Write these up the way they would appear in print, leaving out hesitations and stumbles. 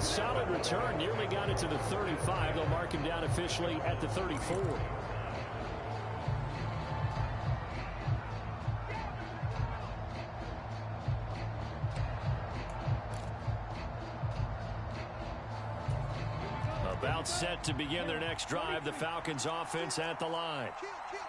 solid return. Nearly got it to the 35. They'll mark him down officially at the 34. About set to begin their next drive. The Falcons offense at the line.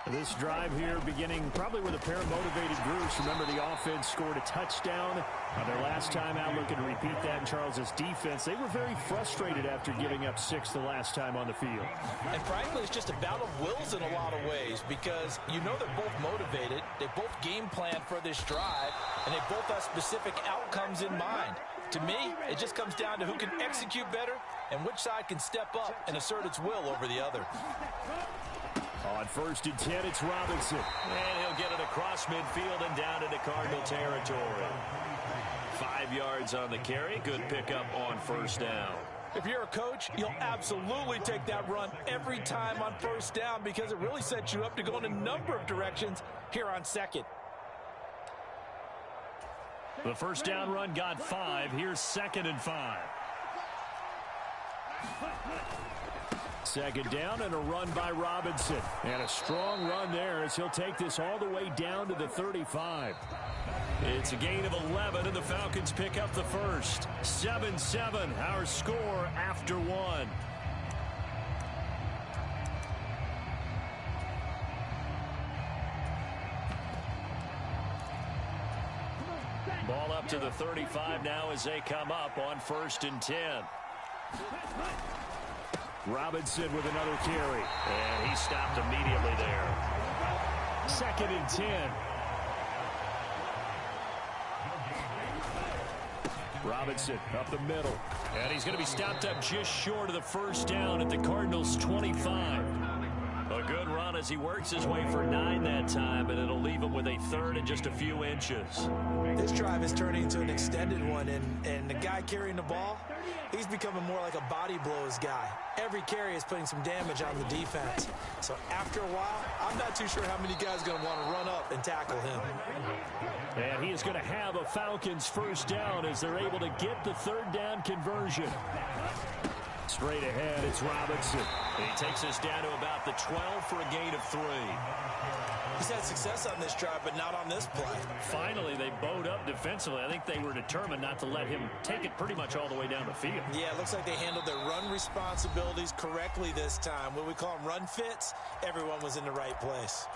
This drive here beginning probably with a pair of motivated groups. Remember, the offense scored a touchdown on their last time out. Looking to repeat that in Charles's defense. They were very frustrated after giving up 6 the last time on the field. And frankly, it's just a battle of wills in a lot of ways, because you know they're both motivated. They both game plan for this drive, and they both have specific outcomes in mind. To me, it just comes down to who can execute better and which side can step up and assert its will over the other. On 1st and 10, it's Robinson. And he'll get it across midfield and down into Cardinal territory. 5 yards on the carry. Good pickup on 1st down. If you're a coach, you'll absolutely take that run every time on 1st down, because it really sets you up to go in a number of directions here on 2nd. The 1st down run got 5. Here's 2nd and 5. 2nd down and a run by Robinson. And a strong run there as he'll take this all the way down to the 35. It's a gain of 11, and the Falcons pick up the first. 7-7, our score after 1. Ball up to the 35 now as they come up on 1st and 10. Robinson with another carry. And he stopped immediately there. 2nd and 10. Robinson up the middle. And he's going to be stopped up just short of the 1st down at the Cardinals' 25. A good run as he works his way for 9 that time, and it'll leave him with a 3rd and just a few inches. This drive is turning into an extended one, and the guy carrying the ball, he's becoming more like a body blows guy. Every carry is putting some damage on the defense. So after a while, I'm not too sure how many guys are going to want to run up and tackle him. And he is going to have a Falcons 1st down as they're able to get the 3rd down conversion. Straight ahead, it's Robinson. And he takes us down to about the 12 for a gain of 3. He's had success on this drive, but not on this play. Finally, they bowed up defensively. I think they were determined not to let him take it pretty much all the way down the field. Yeah, it looks like they handled their run responsibilities correctly this time. When we call them run fits, everyone was in the right place.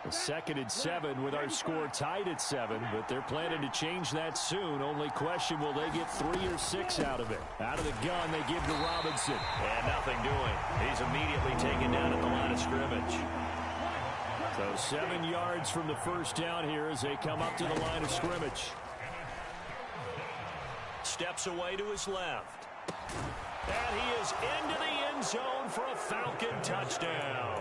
2nd and 7 with our score tied at 7, but they're planning to change that soon. Only question, will they get 3 or 6 out of it? Out of the gun, they give to Robinson. And nothing doing. He's immediately taken down at the line of scrimmage. So 7 yards from the 1st down here as they come up to the line of scrimmage. Steps away to his left. And he is into the end zone for a Falcon touchdown.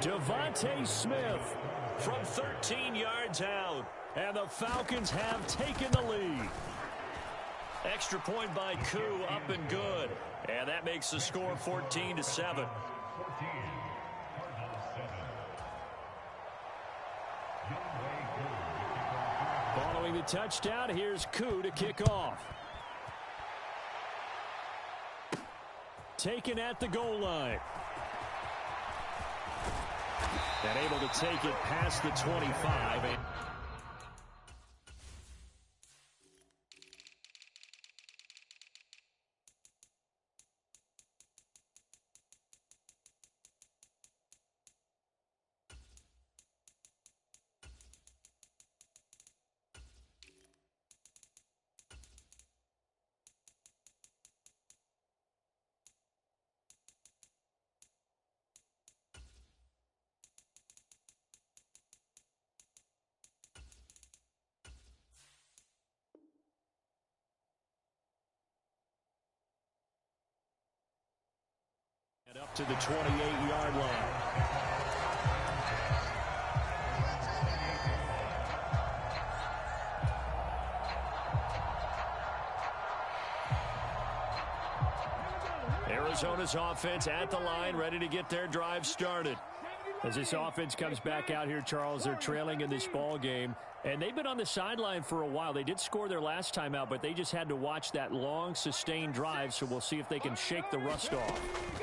Devontae Smith from 13 yards out. And the Falcons have taken the lead. Extra point by Koo, up and good. And that makes the score 14-7. Following the touchdown, here's Koo to kick off. Taken at the goal line. And able to take it past the 25. And up to the 28-yard line. Arizona's offense at the line, ready to get their drive started. As this offense comes back out here, Charles, they're trailing in this ball game, and they've been on the sideline for a while. They did score their last time out, but they just had to watch that long, sustained drive, so we'll see if they can shake the rust off.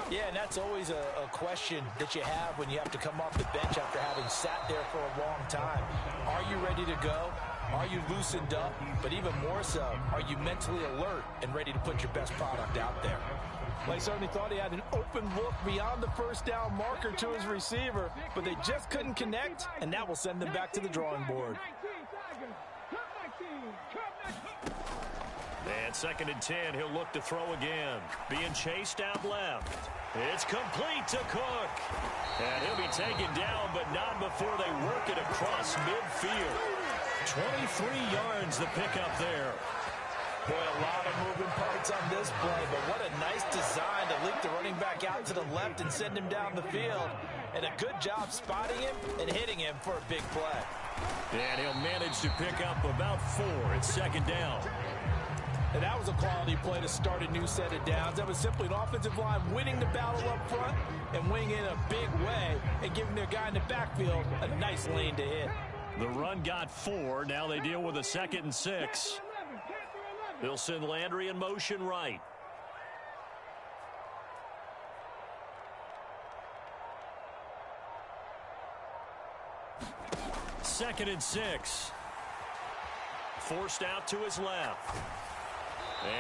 Yeah, and that's always a question that you have when you have to come off the bench after having sat there for a long time. Are you ready to go? Are you loosened up? But even more so, are you mentally alert and ready to put your best product out there? Well, he certainly thought he had an open look beyond the first down marker to his receiver, but they just couldn't connect, and that will send them back to the drawing board. And 2nd and 10, he'll look to throw again. Being chased out left. It's complete to Cook. And he'll be taken down, but not before they work it across midfield. 23 yards the pickup there. Boy, a lot of moving parts on this play, but what a nice design to leak the running back out to the left and send him down the field. And a good job spotting him and hitting him for a big play. And he'll manage to pick up about 4 at 2nd down. And that was a quality play to start a new set of downs. That was simply an offensive line winning the battle up front and winning in a big way and giving their guy in the backfield a nice lane to hit. The run got 4. Now they deal with a 2nd and 6. They'll send Landry in motion right. Second and 6. Forced out to his left.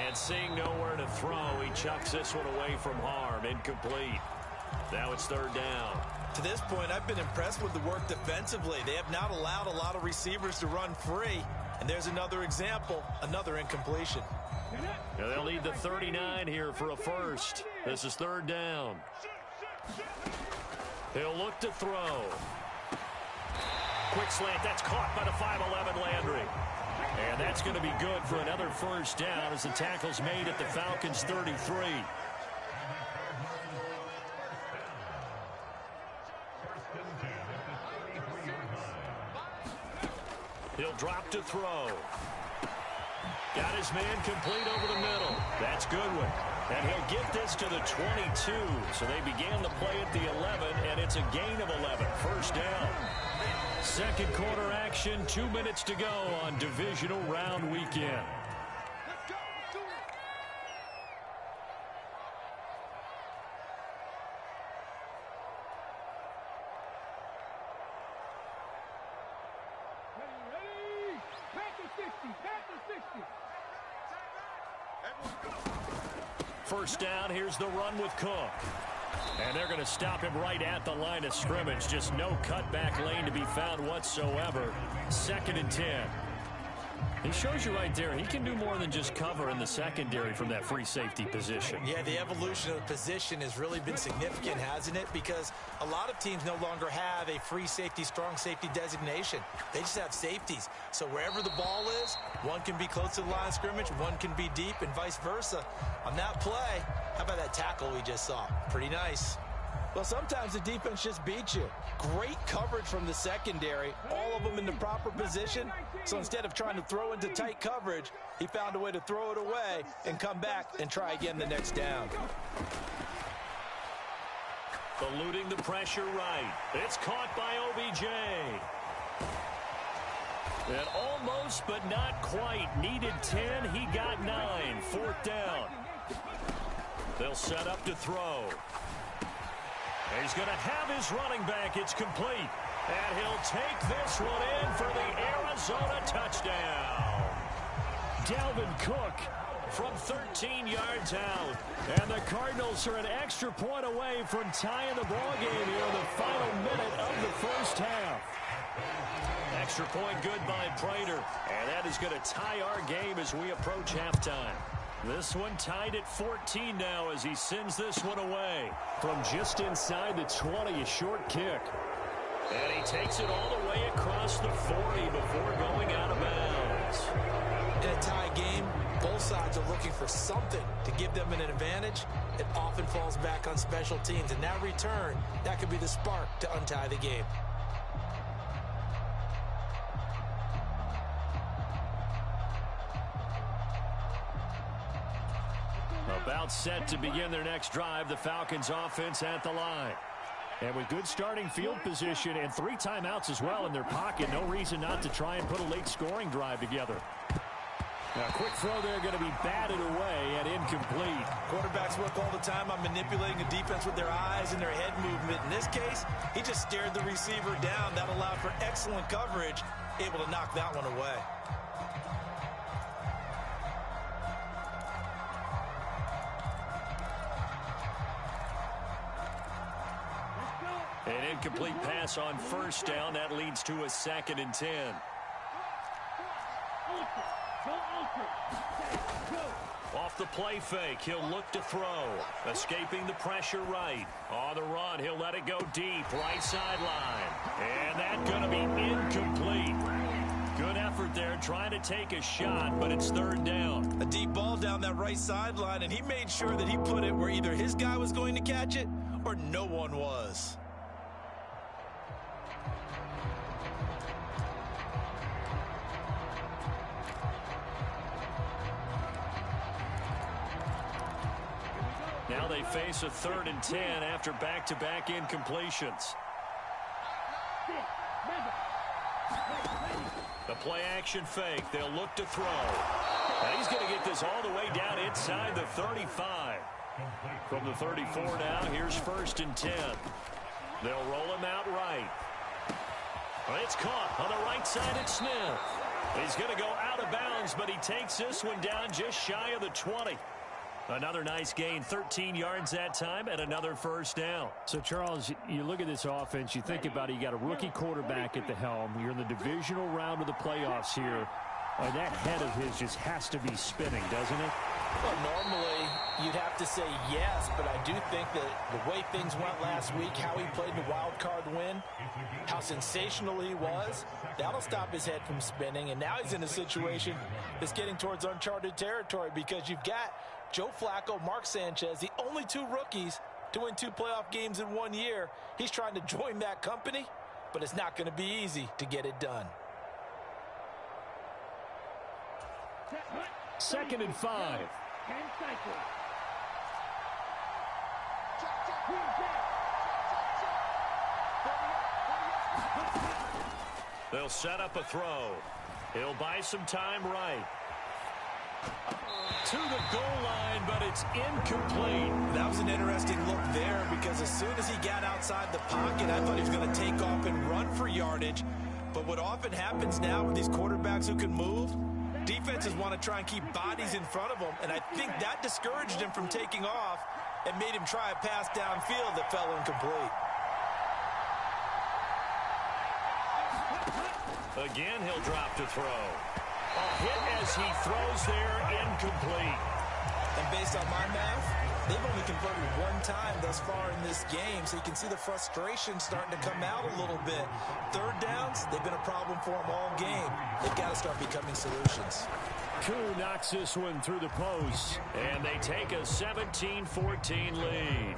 And seeing nowhere to throw, he chucks this one away from harm. Incomplete. Now it's 3rd down. To this point, I've been impressed with the work defensively. They have not allowed a lot of receivers to run free. And there's another example, another incompletion. Now they'll need the 39 here for a first. This is 3rd down. He'll look to throw. Quick slant, that's caught by the 5'11" Landry. And that's going to be good for another first down as the tackle's made at the Falcons' 33. He'll drop to throw. Got his man complete over the middle. That's Goodwin. And he'll get this to the 22. So they began the play at the 11, and it's a gain of 11. First down. Second quarter action, 2 minutes to go on divisional round weekend. First down, here's the run with Cook. And they're going to stop him right at the line of scrimmage. Just no cutback lane to be found whatsoever. 2nd and 10. He shows you right there, he can do more than just cover in the secondary from that free safety position. Yeah, the evolution of the position has really been significant, hasn't it? Because a lot of teams no longer have a free safety, strong safety designation. They just have safeties. So wherever the ball is, one can be close to the line of scrimmage, one can be deep, and vice versa. On that play, how about that tackle we just saw? Pretty nice. Well, sometimes the defense just beats you. Great coverage from the secondary, all of them in the proper position. So instead of trying to throw into tight coverage, he found a way to throw it away and come back and try again the next down. Eluding the pressure right. It's caught by OBJ. And almost, but not quite. Needed 10, he got 9. 4th down. They'll set up to throw. He's going to have his running back. It's complete. And he'll take this one in for the Arizona touchdown. Dalvin Cook from 13 yards out. And the Cardinals are an extra point away from tying the ballgame here in the final minute of the first half. Extra point good by Prater. And that is going to tie our game as we approach halftime. This one tied at 14 now as he sends this one away. From just inside the 20, a short kick. And he takes it all the way across the 40 before going out of bounds. In a tie game, both sides are looking for something to give them an advantage. It often falls back on special teams. And that return, that could be the spark to untie the game. About set to begin their next drive, the Falcons offense at the line. And with good starting field position and 3 timeouts as well in their pocket, no reason not to try and put a late scoring drive together. Now, a quick throw there going to be batted away and incomplete. Quarterbacks work all the time on manipulating a defense with their eyes and their head movement. In this case, he just stared the receiver down. That allowed for excellent coverage, able to knock that one away. An incomplete pass on first down. That leads to a 2nd and 10. Off the play fake, he'll look to throw. Escaping the pressure right. On the run, he'll let it go deep. Right sideline. And that's going to be incomplete. Good effort there, trying to take a shot, but it's 3rd down. A deep ball down that right sideline, and he made sure that he put it where either his guy was going to catch it or no one was. Now they face a 3rd and 10 after back-to-back incompletions. The play-action fake. They'll look to throw. And he's going to get this all the way down inside the 35. From the 34 now, here's 1st and 10. They'll roll him out right. It's caught on the right side at Smith. He's going to go out of bounds, but he takes this one down just shy of the 20. Another nice gain, 13 yards that time, and another 1st down. So, Charles, you look at this offense, you think about it, you got a rookie quarterback at the helm. You're in the divisional round of the playoffs here. That head of his just has to be spinning, doesn't it? Well, normally you'd have to say yes, but I do think that the way things went last week, how he played the wild card win, how sensational he was, that'll stop his head from spinning. And now he's in a situation that's getting towards uncharted territory because you've got Joe Flacco, Mark Sanchez, the only 2 rookies to win 2 playoff games in 1 year. He's trying to join that company, but it's not going to be easy to get it done. 2nd and 5. They'll set up a throw. He'll buy some time right. To the goal line, but it's incomplete. That was an interesting look there because as soon as he got outside the pocket, I thought he was going to take off and run for yardage. But what often happens now with these quarterbacks who can move, defenses want to try and keep bodies in front of them, and I think that discouraged him from taking off and made him try a pass downfield that fell incomplete. Again, he'll drop to throw. A hit as he throws there, incomplete. And based on my math, they've only converted 1 time thus far in this game, so you can see the frustration starting to come out a little bit. 3rd downs, they've been a problem for them all game. They've got to start becoming solutions. Koo knocks this one through the post. And they take a 17-14 lead.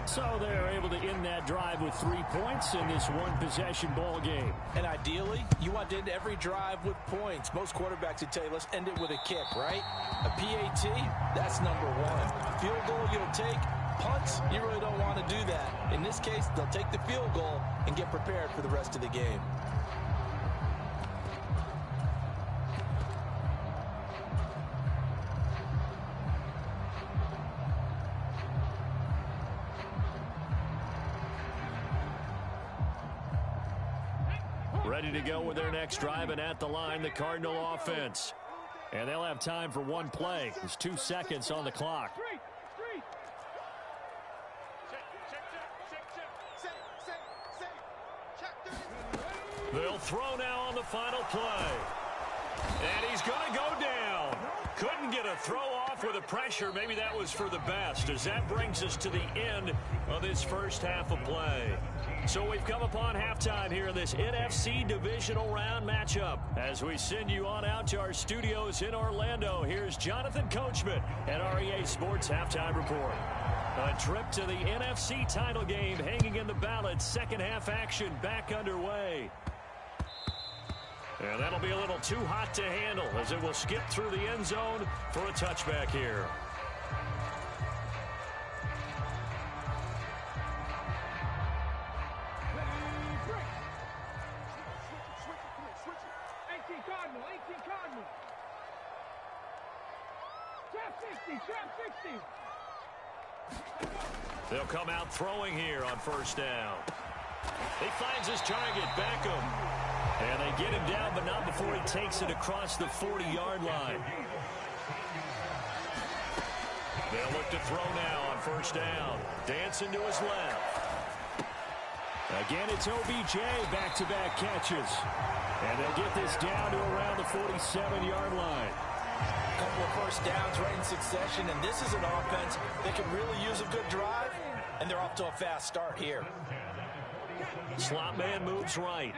So they're able to end that drive with 3 points in this 1-possession ball game. And ideally, you want to end every drive with points. Most quarterbacks would tell you, let's end it with a kick, right? A PAT, that's number 1. Field goal you'll take. Punts, you really don't want to do that. In this case, they'll take the field goal and get prepared for the rest of the game. Ready to go with their next drive, and at the line, the Cardinal offense. And they'll have time for 1 play. There's 2 seconds on the clock. They'll throw now on the final play. And he's going to go down. Couldn't get a throw off with the pressure. Maybe that was for the best, as that brings us to the end of this first half of play. So we've come upon halftime here in this NFC divisional round matchup. As we send you on out to our studios in Orlando, here's Jonathan Coachman at REA Sports Halftime Report. A trip to the NFC title game hanging in the balance. Second half action back underway. And that'll be a little too hot to handle as it will skip through the end zone for a touchback here. They'll come out throwing here on first down. He finds his target, Beckham. And they get him down, but not before he takes it across the 40-yard line. They'll look to throw now on first down. Dancing to his left. Again, it's OBJ, back-to-back catches. And they'll get this down to around the 47-yard line. A couple of first downs right in succession, and this is an offense that can really use a good drive, and they're off to a fast start here. Slot man moves right.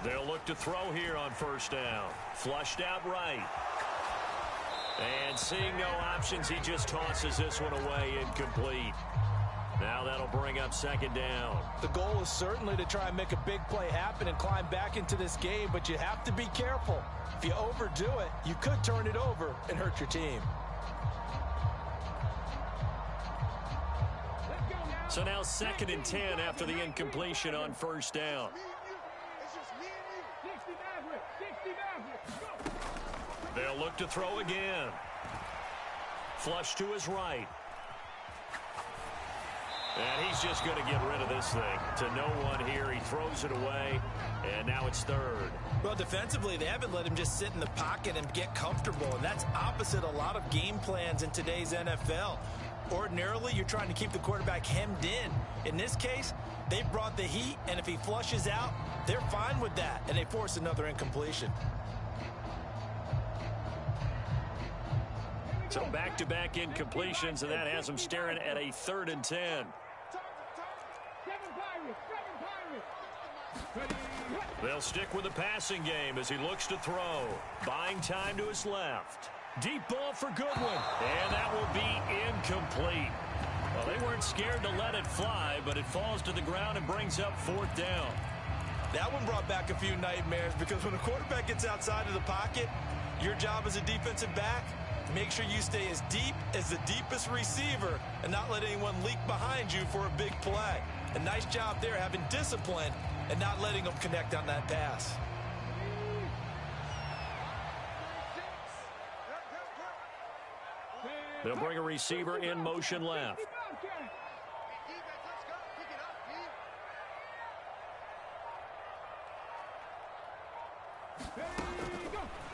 They'll look to throw here on first down. Flushed out right. And seeing no options, he just tosses this one away, incomplete. Now that'll bring up second down. The goal is certainly to try and make a big play happen and climb back into this game, but you have to be careful. If you overdo it, you could turn it over and hurt your team. So now 2nd and 10 after the incompletion on first down. They'll look to throw again. Flush to his right. And he's just going to get rid of this thing. To no one here. He throws it away, and now it's 3rd. Well, defensively, they haven't let him just sit in the pocket and get comfortable, and that's opposite a lot of game plans in today's NFL. Ordinarily, you're trying to keep the quarterback hemmed in. In this case, they brought the heat, and if he flushes out, they're fine with that, and they force another incompletion. So back-to-back incompletions, and that has them staring at a 3rd and 10. They'll stick with the passing game as he looks to throw. Buying time to his left. Deep ball for Goodwin. And that will be incomplete. Well, they weren't scared to let it fly, but it falls to the ground and brings up 4th down. That one brought back a few nightmares because when a quarterback gets outside of the pocket, your job as a defensive back, make sure you stay as deep as the deepest receiver and not let anyone leak behind you for a big play. A nice job there having discipline and not letting them connect on that pass. They'll bring a receiver in motion left.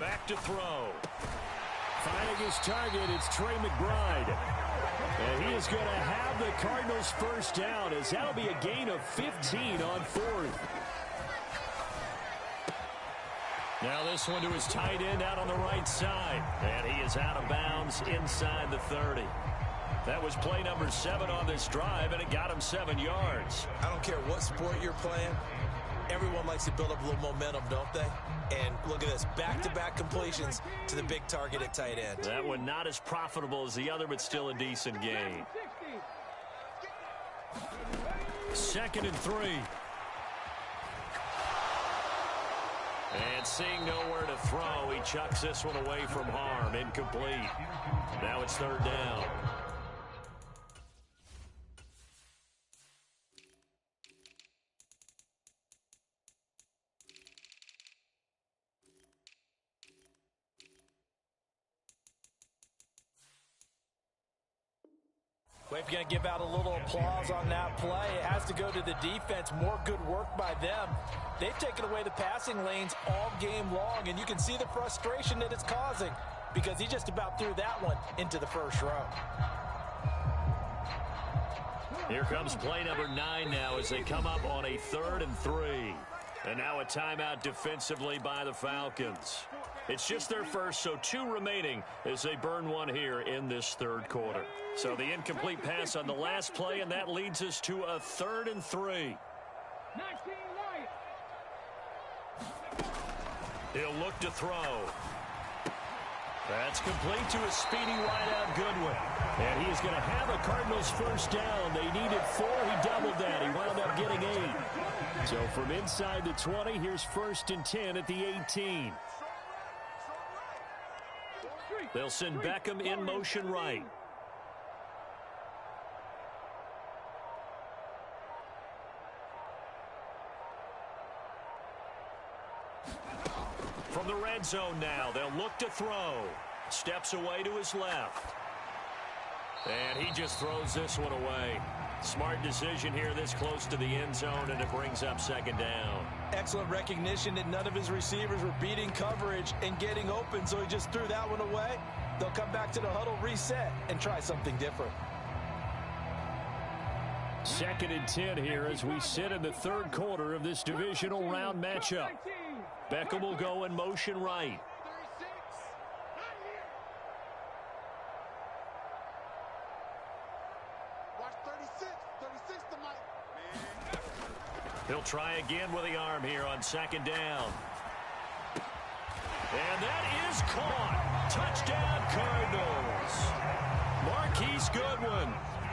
Back to throw. Finding his target, it's Trey McBride. And he is going to have the Cardinals first down, as that'll be a gain of 15 on 4th. Now this one to his tight end out on the right side. And he is out of bounds inside the 30. That was play number 7 on this drive, and it got him 7 yards. I don't care what sport you're playing. Everyone likes to build up a little momentum, don't they? And look at this, back-to-back completions to the big target at tight end. That one not as profitable as the other, but still a decent gain. 2nd and 3. And seeing nowhere to throw, he chucks this one away from harm. Incomplete. Now it's 3rd down. Well, if you're going to give out a little applause on that play, it has to go to the defense. More good work by them. They've taken away the passing lanes all game long, and you can see the frustration that it's causing because he just about threw that one into the first row. Here comes play number 9 now as they come up on a 3rd and 3. And now a timeout defensively by the Falcons. It's just their first, so 2 remaining as they burn one here in this 3rd quarter. So the incomplete pass on the last play, and that leads us to a 3rd and 3. He'll look to throw. That's complete to a speedy wideout Goodwin. And he is going to have a Cardinals first down. They needed 4. He doubled that. He wound up getting 8. So from inside the 20, here's 1st and 10 at the 18. They'll send Beckham in motion right. the red zone now. They'll look to throw. Steps away to his left. And he just throws this one away. Smart decision here this close to the end zone, and it brings up second down. Excellent recognition that none of his receivers were beating coverage and getting open, so he just threw that one away. They'll come back to the huddle, reset, and try something different. 2nd and 10 here as we sit in the third quarter of this divisional round matchup. Beckham will go in motion right. He'll try again with the arm here on 2nd down. And that is caught. Touchdown, Cardinals. Marquise Goodwin,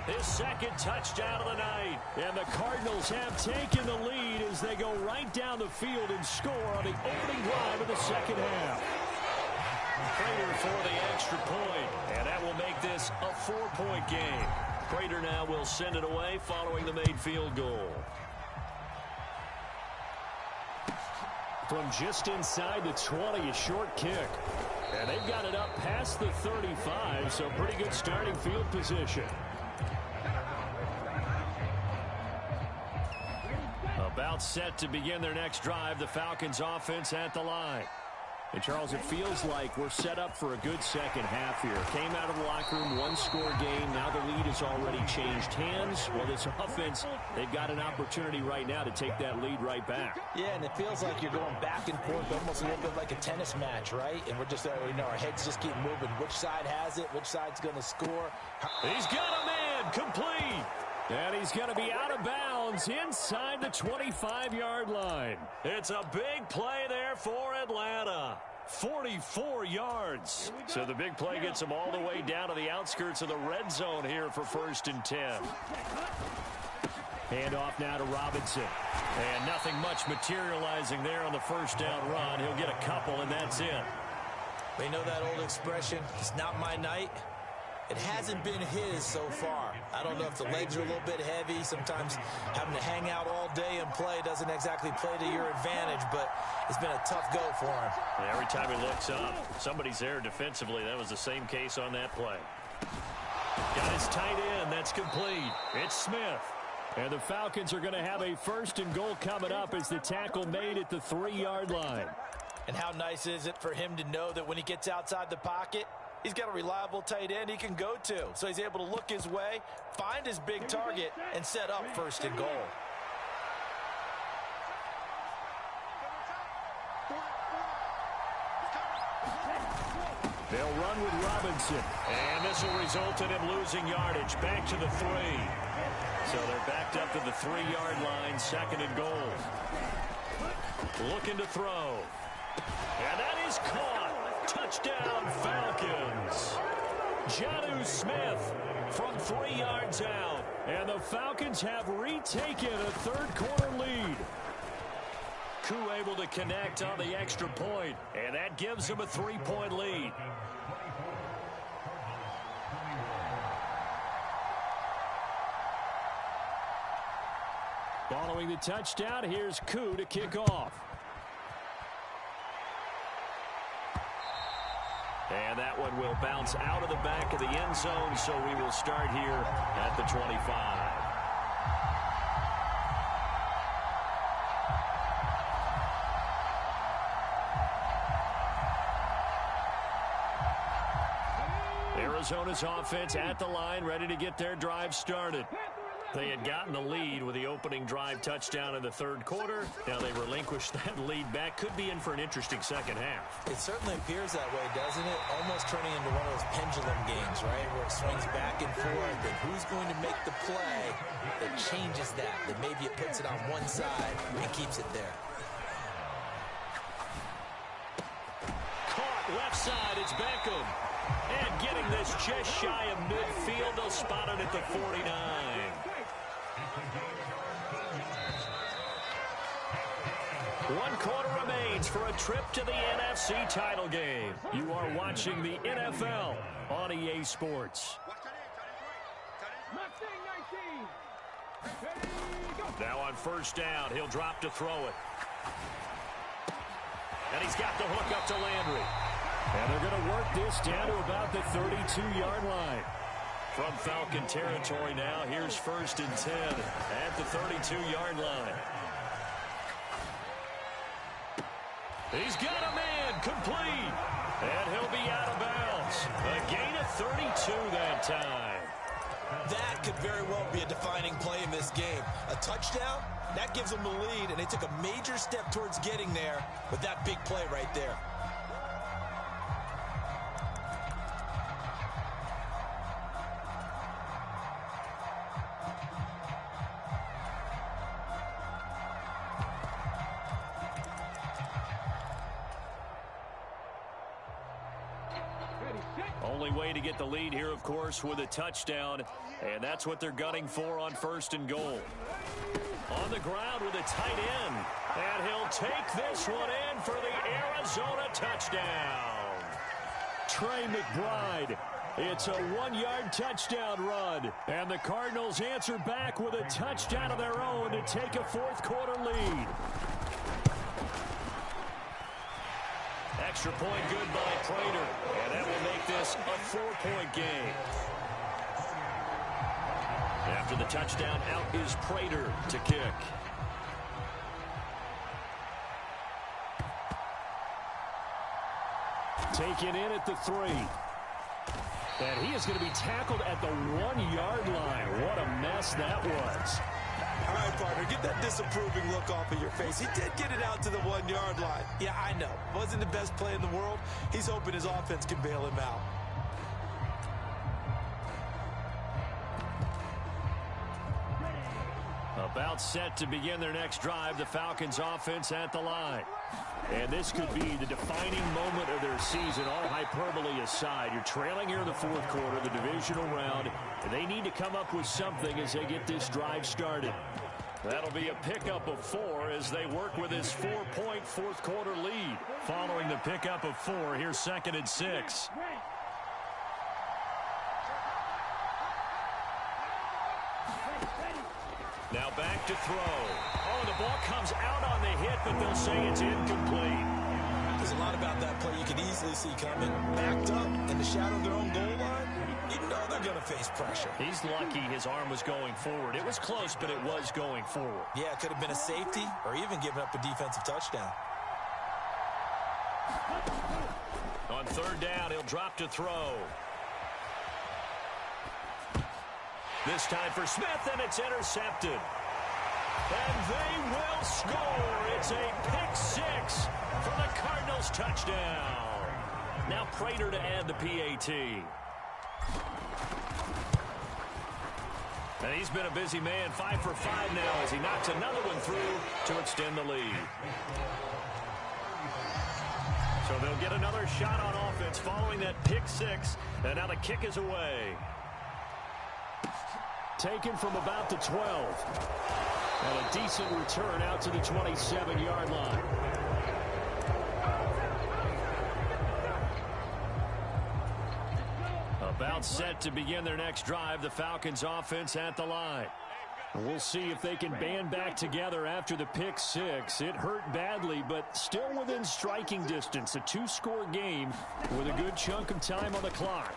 his 2nd touchdown of the night. And the Cardinals have taken the lead as they go right down the field and score on the opening drive of the second half. Prater for the extra point, and that will make this a 4-point game. Prater now will send it away following the made field goal. From just inside the 20, a short kick. And they've got it up past the 35, so pretty good starting field position. About set to begin their next drive, the Falcons offense at the line. And, Charles, it feels like we're set up for a good second half here. Came out of the locker room, one-score game. Now the lead has already changed hands. Well, this offense, they've got an opportunity right now to take that lead right back. Yeah, and it feels like you're going back and forth, almost a little bit like a tennis match, right? And we're just, our heads just keep moving. Which side has it? Which side's going to score? He's got a man, complete. And he's going to be out of bounds inside the 25-yard line. It's a big play there for Atlanta. 44 yards. So the big play gets them all the way down to the outskirts of the red zone here for 1st and 10. Handoff now to Robinson. And nothing much materializing there on the first down run. He'll get a couple, and that's it. They know that old expression, it's not my night. It hasn't been his so far. I don't know if the legs are a little bit heavy. Sometimes having to hang out all day and play doesn't exactly play to your advantage, but it's been a tough go for him. And every time he looks up, somebody's there defensively. That was the same case on that play. Got his tight end. That's complete. It's Smith. And the Falcons are going to have a 1st and goal coming up as the tackle made at the 3-yard line. And how nice is it for him to know that when he gets outside the pocket, he's got a reliable tight end he can go to. So he's able to look his way, find his big target, and set up 1st and goal. They'll run with Robinson. And this will result in him losing yardage. Back to the 3. So they're backed up to the 3-yard line, 2nd and goal. Looking to throw. And that is caught. Touchdown, Falcons. Jonnu Smith from 3 yards out. And the Falcons have retaken a third-quarter lead. Koo able to connect on the extra point, and that gives them a 3-point lead. Following the touchdown, here's Koo to kick off. And that one will bounce out of the back of the end zone, so we will start here at the 25. Arizona's offense at the line, ready to get their drive started. They had gotten the lead with the opening drive touchdown in the third quarter. Now they relinquished that lead back. Could be in for an interesting second half. It certainly appears that way, doesn't it? Almost turning into one of those pendulum games, right? Where it swings back and forth. And who's going to make the play that changes that? That maybe it puts it on one side and keeps it there. Caught left side. It's Beckham. And getting this just shy of midfield. They'll spot it at the 49. One quarter remains for a trip to the NFC title game. You are watching the NFL on EA Sports. Now on first down, he'll drop to throw it. And he's got the hook up to Landry. And they're going to work this down to about the 32-yard line. From Falcon territory now, here's 1st and 10 at the 32-yard line. He's got a man complete. And he'll be out of bounds. A gain of 32 that time. That could very well be a defining play in this game. A touchdown, that gives them the lead, and they took a major step towards getting there with that big play right there. Only way to get the lead here, of course, with a touchdown, and that's what they're gunning for on 1st and goal. On the ground with a tight end, and he'll take this one in for the Arizona touchdown. Trey McBride. It's a 1-yard touchdown run, and the Cardinals answer back with a touchdown of their own to take a fourth-quarter lead. Extra point good by Prater, and that will make this a 4-point game. After the touchdown, out is Prater to kick. Taken in at the 3. And he is going to be tackled at the 1-yard line. What a mess that was. All right, partner, get that disapproving look off of your face. He did get it out to the 1-yard line. Yeah, I know. Wasn't the best play in the world. He's hoping his offense can bail him out. About set to begin their next drive, the Falcons offense at the line. And this could be the defining moment of their season, all hyperbole aside. You're trailing here in the fourth quarter, the divisional round, and they need to come up with something as they get this drive started. That'll be a pickup of 4 as they work with this 4-point fourth-quarter lead. Following the pickup of 4, here's 2nd and 6. Now back to throw. Oh, the ball comes out on the hit, but they'll say it's incomplete. There's a lot about that play you can easily see coming. Backed up in the shadow of their own goal line, you know they're going to face pressure. He's lucky his arm was going forward. It was close, but it was going forward. Yeah, it could have been a safety or even given up a defensive touchdown. On 3rd down, he'll drop to throw. This time for Smith, and it's intercepted. And they will score. It's a pick 6 for the Cardinals touchdown. Now Prater to add the PAT. And he's been a busy man, 5 for 5 now as he knocks another one through to extend the lead. So they'll get another shot on offense following that pick 6, and now the kick is away. Taken from about the 12. And a decent return out to the 27-yard line. About set to begin their next drive, the Falcons offense at the line. We'll see if they can band back together after the pick 6. It hurt badly, but still within striking distance. A 2-score game with a good chunk of time on the clock.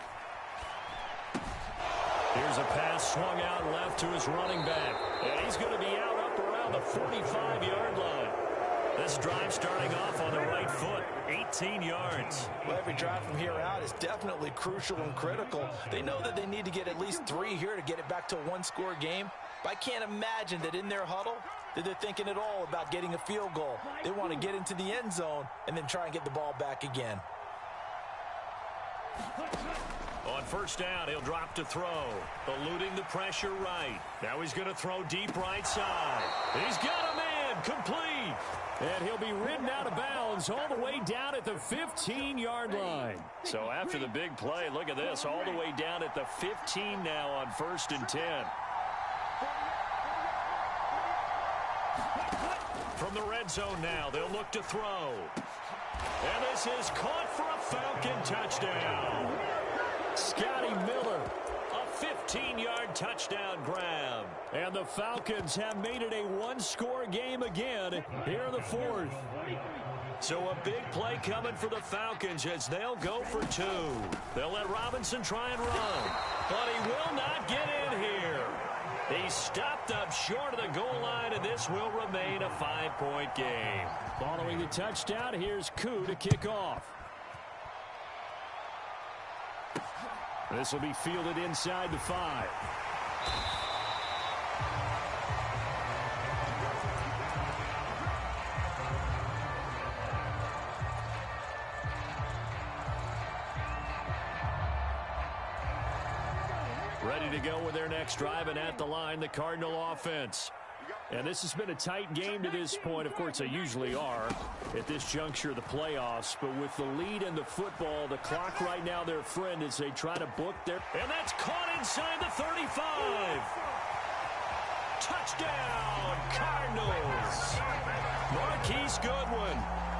Here's a pass swung out left to his running back. And he's going to be out up around the 45-yard line. This drive starting off on the right foot, 18 yards. Well, every drive from here out is definitely crucial and critical. They know that they need to get at least 3 here to get it back to a 1-score game. But I can't imagine that in their huddle that they're thinking at all about getting a field goal. They want to get into the end zone and then try and get the ball back again. On 1st down, he'll drop to throw. Eluding the pressure right. Now he's going to throw deep right side. He's got a man complete. And he'll be ridden out of bounds all the way down at the 15-yard line. So after the big play, look at this, all the way down at the 15 now on 1st and 10. From the red zone now, they'll look to throw. And this is caught for a Falcon touchdown. Scotty Miller, a 15-yard touchdown grab. And the Falcons have made it a 1-score game again here in the 4th. So a big play coming for the Falcons as they'll go for two. They'll let Robinson try and run, but he will not get in here. He stopped up short of the goal line, and this will remain a 5-point game. Following the touchdown, here's Koo to kick off. This will be fielded inside the 5. Ready to go with their next drive, and at the line, the Cardinal offense. And this has been a tight game to this point. Of course, they usually are at this juncture of the playoffs. But with the lead in the football, the clock right now their friend as they try to book their... And that's caught inside the 35. Touchdown, Cardinals. Marquise Goodwin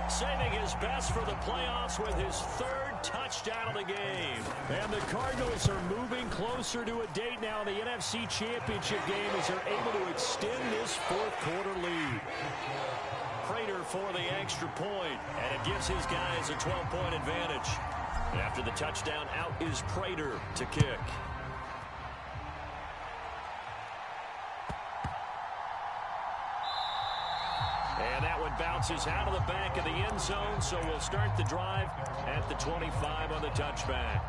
saving his best for the playoffs with his 3rd touchdown of the game. And the Cardinals are moving closer to a date now in the NFC Championship game as they're able to extend this 4th quarter lead. Prater for the extra point, and it gives his guys a 12-point advantage. After the touchdown, out is Prater to kick. And that one bounces out of the back of the end zone, so we'll start the drive at the 25 on the touchback.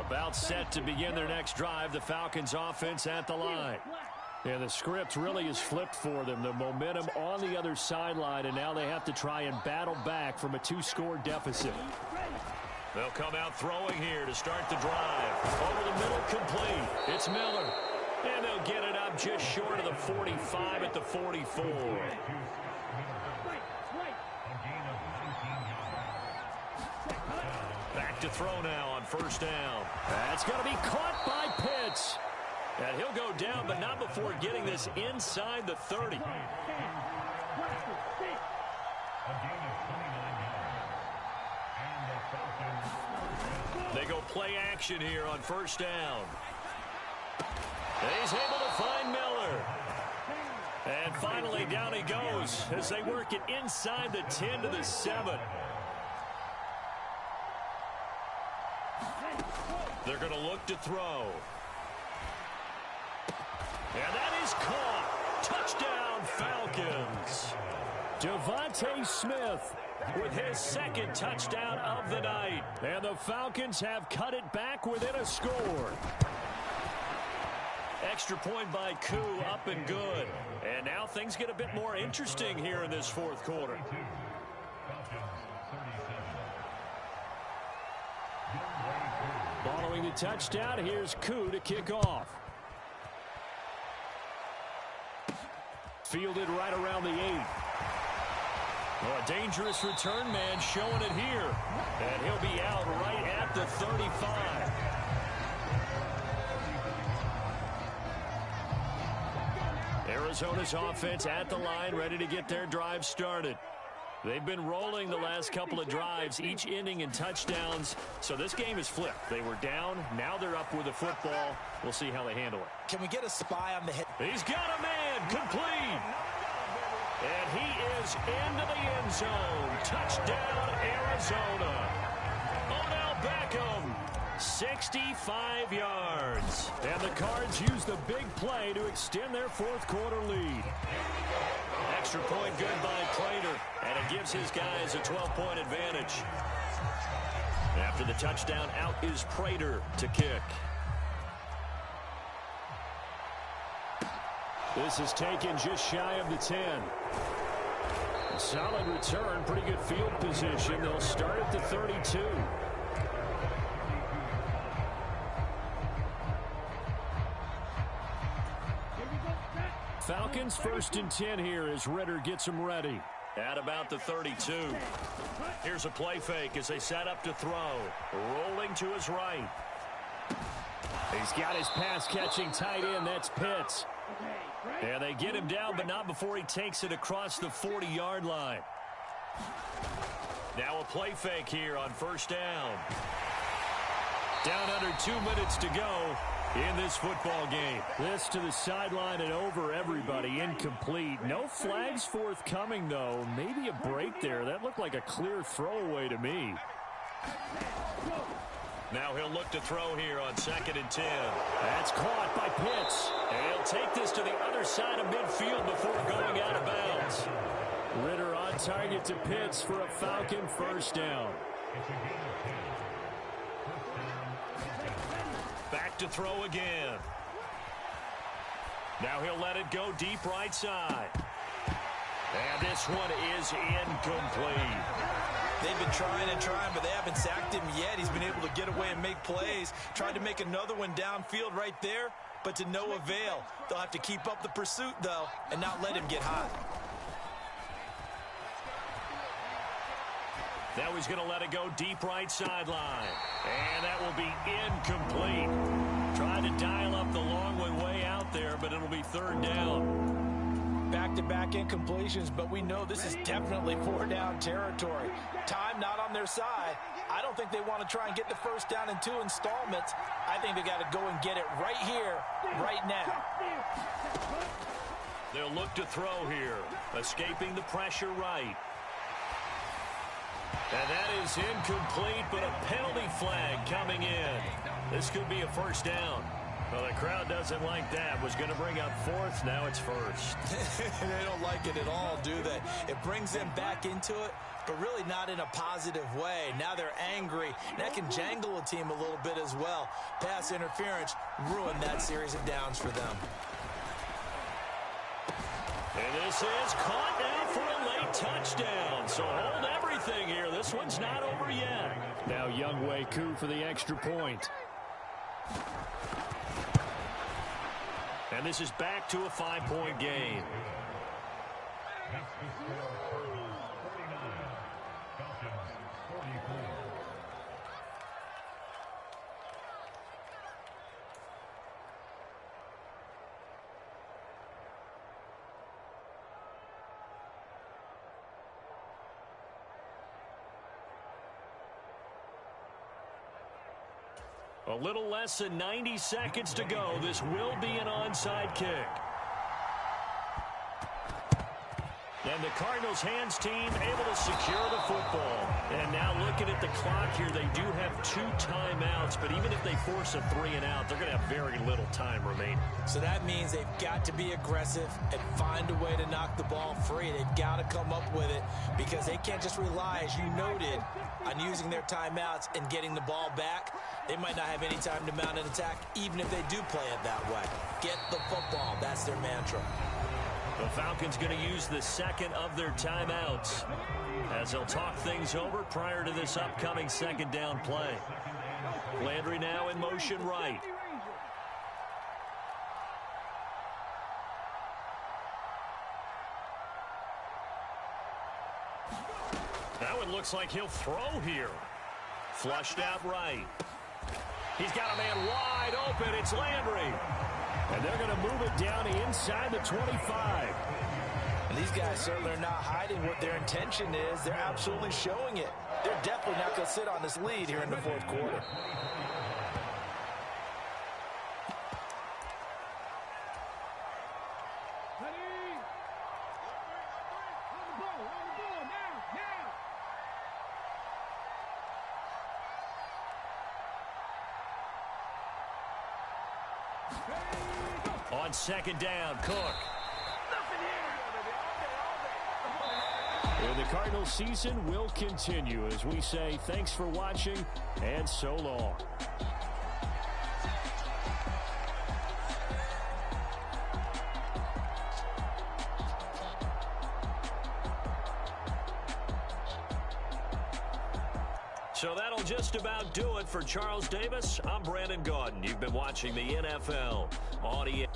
About set to begin their next drive, the Falcons offense at the line. And the script really is flipped for them. The momentum on the other sideline, and now they have to try and battle back from a 2-score deficit. They'll come out throwing here to start the drive. Over the middle, complete. It's Miller. And they'll get it up just short of the 45 at the 44. Back to throw now on first down. That's going to be caught by Pitts. And he'll go down, but not before getting this inside the 30. They go play action here on first down. And he's able to find Miller. And finally down he goes as they work it inside the 10 to the 7. They're going to look to throw. And that is caught. Touchdown, Falcons. Devontae Smith with his 2nd touchdown of the night. And the Falcons have cut it back within a score. Extra point by Koo, up and good. And now things get a bit more interesting here in this 4th quarter. Following the touchdown, here's Koo to kick off. Fielded right around the 8. Oh, a dangerous return man showing it here. And he'll be out right at the 35. Arizona's offense at the line, ready to get their drive started. They've been rolling the last couple of drives, each ending in touchdowns. So this game is flipped. They were down. Now they're up with the football. We'll see how they handle it. Can we get a spy on the hit? He's got a man. Complete. And he is into the end zone. Touchdown, Arizona. Odell Beckham, 65 yards. And the Cards use the big play to extend their 4th quarter lead. Extra point good by Prater, and it gives his guys a 12-point advantage. After the touchdown, out is Prater to kick. This is taken just shy of the 10. Solid return, pretty good field position. They'll start at the 32. Falcons 1st and 10 here as Ritter gets them ready. At about the 32. Here's a play fake as they set up to throw. Rolling to his right. He's got his pass-catching tight end. That's Pitts. And they get him down, but not before he takes it across the 40-yard line. Now a play fake here on first down. Down under 2 minutes to go in this football game. This to the sideline and over everybody. Incomplete. No flags forthcoming, though. Maybe a break there. That looked like a clear throwaway to me. Now he'll look to throw here on 2nd and 10. That's caught by Pitts. And he'll take this to the other side of midfield before going out of bounds. Ritter on target to Pitts for a Falcon first down. Back to throw again. Now he'll let it go deep right side. And this one is incomplete. They've been trying and trying, but they haven't sacked him yet. He's been able to get away and make plays. Tried to make another one downfield right there, but to no avail. They'll have to keep up the pursuit, though, and not let him get hot. Now he's going to let it go deep right sideline. And that will be incomplete. Trying to dial up the long one way out there, but it'll be 3rd down. Back-to-back incompletions, but we know this is definitely 4-down territory. Time not on their side. I don't think they want to try and get the first down in 2 installments. I think they got to go and get it right here, right now. They'll look to throw here. Escaping the pressure right. And that is incomplete, but a penalty flag coming in. This could be a first down. Well, the crowd doesn't like that. Was going to bring up 4th. Now it's 1st. They don't like it at all, do they? It brings them back into it, but really not in a positive way. Now they're angry. That can jangle a team a little bit as well. Pass interference ruined that series of downs for them. And this is caught now for a late touchdown. So hold everything here. This one's not over yet. Now Younghoe Koo for the extra point. And this is back to a 5-point game. A little less than 90 seconds to go. This will be an onside kick. And the Cardinals hands team able to secure the football. And now looking at the clock here, they do have 2 timeouts. But even if they force a 3-and-out, they're going to have very little time remaining. So that means they've got to be aggressive and find a way to knock the ball free. They've got to come up with it because they can't just rely, as you noted, on using their timeouts and getting the ball back. They might not have any time to mount an attack, even if they do play it that way. Get the football. That's their mantra. The Falcons going to use the 2nd of their timeouts as they'll talk things over prior to this upcoming 2nd down play. Landry now in motion right. That one looks like he'll throw here. Flushed out right. He's got a man wide open. It's Landry. And they're going to move it down inside the 25. And these guys certainly are not hiding what their intention is. They're absolutely showing it. They're definitely not going to sit on this lead here in the 4th quarter. On 2nd down, Cook. And the Cardinals season will continue as we say thanks for watching and so long. So that'll just about do it for Charles Davis. I'm Brandon Gaudin. You've been watching the NFL on ESPN.